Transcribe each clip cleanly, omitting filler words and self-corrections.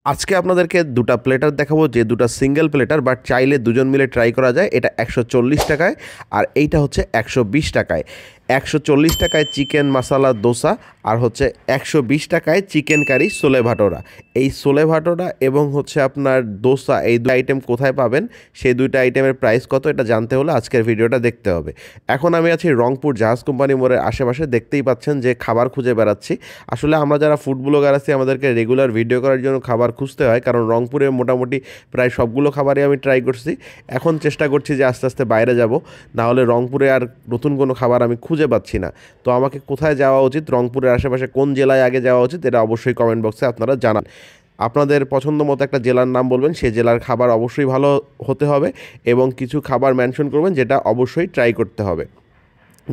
আজকে আপনাদেরকে দুটা প্লেটার দেখাবো, যে দুটা সিঙ্গেল প্লেটার বাট চাইলে দুজন মিলে ট্রাই করা যায়। এটা 140 টাকায় আর এইটা হচ্ছে 120 টাকায়। 140 টাকায় চিকেন মশালা দোসা আর হচ্ছে 120 টাকায় চিকেন কারি সোলে ভাটোরা। এই সোলে ভাটোরা এবং হচ্ছে আপনার দোসা, এই দুটো আইটেম কোথায় পাবেন, সেই দুইটা আইটেমের প্রাইস কত, এটা জানতে হলে আজকের ভিডিওটা দেখতে হবে। এখন আমি আছি রংপুর জাহাজ কোম্পানি মোড়ের আশেপাশে। দেখতেই পাচ্ছেন যে খাবার খুঁজে বেড়াচ্ছি। আসলে আমরা যারা ফুড ব্লগার আছি, আমাদেরকে রেগুলার ভিডিও করার জন্য খাবার খুঁজতে হয়, কারণ রংপুরে মোটামুটি প্রায় সবগুলো খাবারই আমি ট্রাই করছি। এখন চেষ্টা করছি যে আস্তে আস্তে বাইরে যাব, না হলে রংপুরে আর নতুন কোনো খাবার আমি খুঁজে পাচ্ছি না। তো আমাকে কোথায় যাওয়া উচিত, রংপুরের আশেপাশে কোন জেলায় আগে যাওয়া উচিত, এটা অবশ্যই কমেন্ট বক্সে আপনারা জানান। আপনাদের পছন্দ মতো একটা জেলার নাম বলবেন, সেই জেলার খাবার অবশ্যই ভালো হতে হবে এবং কিছু খাবার মেনশন করবেন যেটা অবশ্যই ট্রাই করতে হবে।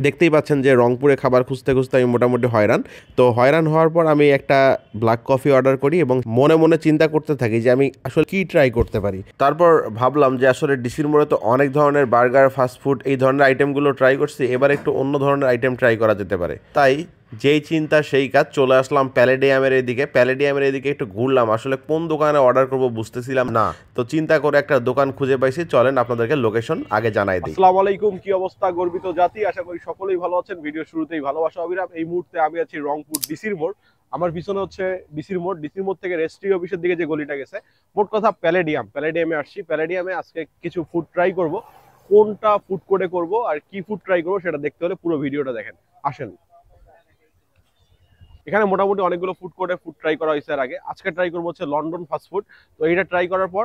দেখতেই পাচ্ছেন যে রংপুরে খাবার খুঁজতে খুঁজতে আমি মোটামুটি হয়রান। তো হয়রান হওয়ার পর আমি একটা ব্ল্যাক কফি অর্ডার করি এবং মনে মনে চিন্তা করতে থাকি যে আমি আসলে কি ট্রাই করতে পারি। তারপর ভাবলাম যে আসলে ডিসির মোড়ে তো অনেক ধরনের বার্গার, ফাস্টফুড এই ধরনের আইটেমগুলো ট্রাই করছি, এবার একটু অন্য ধরনের আইটেম ট্রাই করা যেতে পারে। তাই যেই চিন্তা সেই কাজ, চলে আসলাম প্যালেডিয়ামের এদিকে। প্যালেডিয়ামের এদিকে একটু ঘুরলাম, আসলে কোন দোকানে অর্ডার করব বুঝতেছিলাম না। তো চিন্তা করে একটা দোকান খুঁজে পাইছি, চলেন আপনাদেরকে লোকেশন আগে জানাই দিই। আসসালামু আলাইকুম, কি অবস্থা গর্বিত জাতি? আশা করি সকলেই ভালো আছেন। ভিডিও শুরুতেই ভালোবাসা অবিরাম। এই মুহূর্তে আমি আছি রংপুর ডিসির মোড়। আমার পিছনে হচ্ছে ডিসির মোড়। ডিসির মোড় থেকে রেস্ট্রি অফিসের দিকে যে গলিটা গেছে, মোট কথা প্যালেডিয়ামে আসছি। প্যালেডিয়ামে আজকে কিছু ফুড ট্রাই করব। কোনটা ফুড কোর্টে করব আর কি ফুড ট্রাই করব সেটা দেখতে হলে পুরো ভিডিওটা দেখেন। আসেন। এখানে মোটামুটি অনেকগুলো ফুড কোর্টে ফুড ট্রাই করা হয়েছে এর আগে। আজকে ট্রাই করবো হচ্ছে লন্ডন ফাস্টফুড। তো এইটা ট্রাই করার পর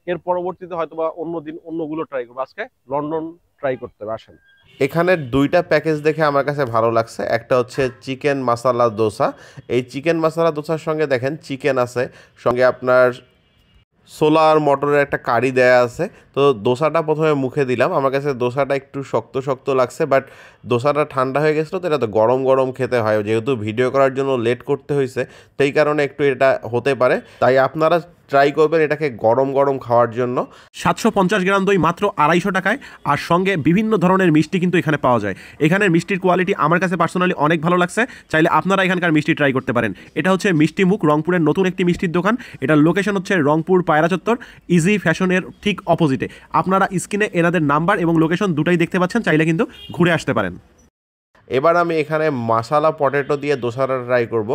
এর পরবর্তীতে হয়তো বা অন্যদিন অন্যগুলো ট্রাই করবো। আজকে লন্ডন ট্রাই করতে হবে। আসেন। এখানের দুইটা প্যাকেজ দেখে আমার কাছে ভালো লাগছে। একটা হচ্ছে চিকেন মশালা দোসা। এই চিকেন মশালা দোসার সঙ্গে দেখেন চিকেন আছে, সঙ্গে আপনার ছোলা আর মটরের একটা কারি দেয়া আছে। তো দোসাটা প্রথমে মুখে দিলাম, আমার কাছে দোসাটা একটু শক্ত শক্ত লাগছে, বাট দোসাটা ঠান্ডা হয়ে গেছিলো তো এটা তো গরম গরম খেতে হয়, যেহেতু ভিডিও করার জন্য লেট করতে হয়েছে তো এই কারণে একটু এটা হতে পারে। তাই আপনারা ট্রাই করবেন এটাকে গরম গরম খাওয়ার জন্য। 750 গ্রাম দই মাত্র 250 টাকায়, আর সঙ্গে বিভিন্ন ধরনের মিষ্টি কিন্তু এখানে পাওয়া যায়। এখানের মিষ্টির কোয়ালিটি আমার কাছে পার্সোনালি অনেক ভালো লাগছে। চাইলে আপনারা এখানকার মিষ্টি ট্রাই করতে পারেন। এটা হচ্ছে মিষ্টি মুখ, রংপুরের নতুন একটি মিষ্টির দোকান। এটার লোকেশন হচ্ছে রংপুর পায়রা চত্বর, ইজি ফ্যাশনের ঠিক অপোজিটে। আপনারা স্ক্রিনে এনাদের নাম্বার এবং লোকেশন দুটাই দেখতে পাচ্ছেন, চাইলে কিন্তু ঘুরে আসতে পারেন। এবার আমি এখানে মশালা পটেটো দিয়ে দোসাটা ট্রাই করব।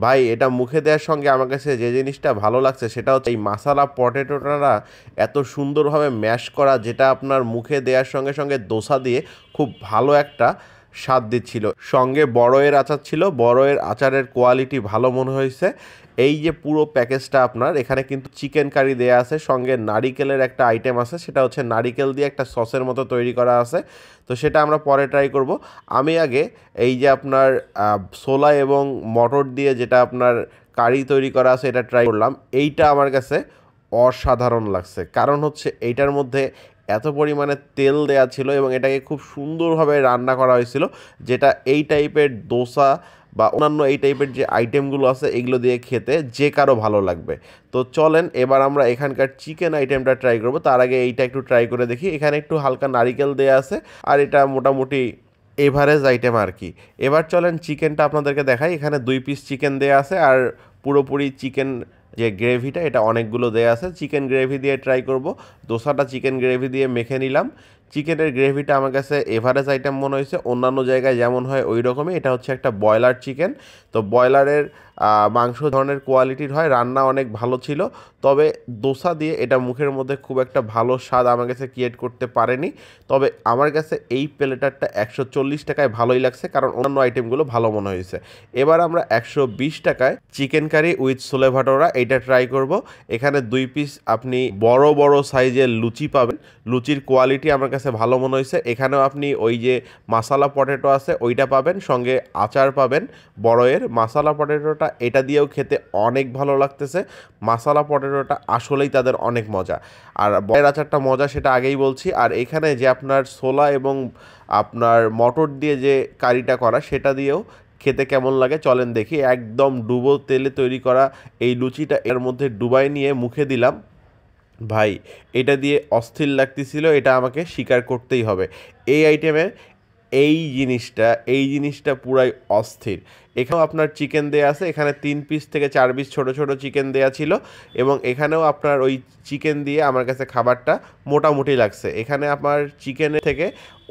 ভাই, এটা মুখে দেওয়ার সঙ্গে আমার কাছে যে জিনিসটা ভালো লাগছে সেটা হচ্ছে এই মশালা পটেটোটা এত সুন্দরভাবে ম্যাশ করা, যেটা আপনার মুখে দেওয়ার সঙ্গে সঙ্গে দোসা দিয়ে খুব ভালো একটা স্বাদ দিচ্ছিল। সঙ্গে বড়য়ের আচার ছিল, বড়য়ের আচারের কোয়ালিটি ভালো মনে হয়েছে। এই যে পুরো প্যাকেজটা আপনার, এখানে কিন্তু চিকেন কারি দেয়া আছে, সঙ্গে নারিকেলের একটা আইটেম আছে, সেটা হচ্ছে নারিকেল দিয়ে একটা সসের মতো তৈরি করা আছে। তো সেটা আমরা পরে ট্রাই করব। আমি আগে এই যে আপনার ছোলা এবং মটর দিয়ে যেটা আপনার কারি তৈরি করা আছে এটা ট্রাই করলাম। এইটা আমার কাছে অসাধারণ লাগছে, কারণ হচ্ছে এইটার মধ্যে এত পরিমাণে তেল দেয়া ছিল এবং এটাকে খুব সুন্দরভাবে রান্না করা হয়েছিল, যেটা এই টাইপের দোসা বা অন্যান্য এই টাইপের যে আইটেমগুলো আছে এগুলো দিয়ে খেতে যে কারো ভালো লাগবে। তো চলেন এবার আমরা এখানকার চিকেন আইটেমটা ট্রাই করব। তার আগে এইটা একটু ট্রাই করে দেখি। এখানে একটু হালকা নারিকেল দেয়া আছে আর এটা মোটামুটি এভারেজ আইটেম আর কি। এবার চলেন চিকেনটা আপনাদেরকে দেখাই। এখানে 2 পিস চিকেন দেয়া আছে আর পুরোপুরি চিকেন যে গ্রেভিটা এটা অনেকগুলো দেয়া আছে। চিকেন গ্রেভি দিয়ে ট্রাই করব। দোসাটা চিকেন গ্রেভি দিয়ে মেখে নিলাম। চিকেনের গ্রেভিটা আমার কাছে এভারেজ আইটেম মনে হয়েছে, অন্যান্য জায়গায় যেমন হয় ওই রকমই। এটা হচ্ছে একটা ব্রয়লার চিকেন। তো ব্রয়লারের মাংস ধরনের কোয়ালিটির হয়, রান্না অনেক ভালো ছিল। তবে দোসা দিয়ে এটা মুখের মধ্যে খুব একটা ভালো স্বাদ আমার কাছে ক্রিয়েট করতে পারেনি। তবে আমার কাছে এই প্লেটারটা 140 টাকায় ভালোই লাগছে, কারণ অন্যান্য আইটেমগুলো ভালো মনে হয়েছে। এবার আমরা 120 টাকায় চিকেন কারি উইথ ছোলে ভাটোরা এইটা ট্রাই করব। এখানে 2 পিস আপনি বড় বড় সাইজের লুচি পাবেন। লুচির কোয়ালিটি আমার কাছে ভালো মনে হয়েছে। এখানেও আপনি ওই যে মশালা পটেটো আছে ওইটা পাবেন, সঙ্গে আচার পাবেন বড়য়ের। মশালা পটেটোটা এটা দিয়েও খেতে অনেক ভালো লাগতেছে। মশালা পটেটোটা আসলেই তাদের অনেক মজা, আর বড়ের আচারটা মজা সেটা আগেই বলছি। আর এখানে যে আপনার ছোলা এবং আপনার মটর দিয়ে যে কারিটা করা সেটা দিয়েও খেতে কেমন লাগে চলেন দেখি। একদম ডুবো তেলে তৈরি করা এই লুচিটা এর মধ্যে ডুবাই নিয়ে মুখে দিলাম। ভাই, এটা দিয়ে অস্থির লাগতেছিল, এটা আমাকে স্বীকার করতেই হবে। এই আইটেমে এই জিনিসটা পুরাই অস্থির। এখানেও আপনার চিকেন দেয়া আছে, এখানে 3 পিস থেকে 4 পিস ছোট ছোট চিকেন দেয়া ছিল এবং এখানেও আপনার ওই চিকেন দিয়ে আমার কাছে খাবারটা মোটামুটি লাগছে। এখানে আমার চিকেনের থেকে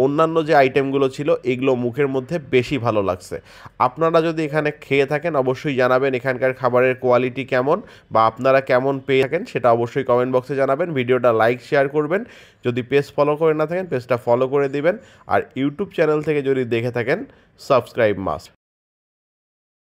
অন্যান্য যে আইটেমগুলো ছিল এগুলো মুখের মধ্যে বেশি ভালো লাগছে। আপনারা যদি এখানে খেয়ে থাকেন অবশ্যই জানাবেন এখানকার খাবারের কোয়ালিটি কেমন বা আপনারা কেমন পেয়ে থাকেন সেটা অবশ্যই কমেন্ট বক্সে জানাবেন। ভিডিওটা লাইক শেয়ার করবেন, যদি পেজ ফলো করে না থাকেন পেজটা ফলো করে দিবেন, আর ইউটিউব চ্যানেল থেকে যদি দেখে থাকেন সাবস্ক্রাইব মাস্ট।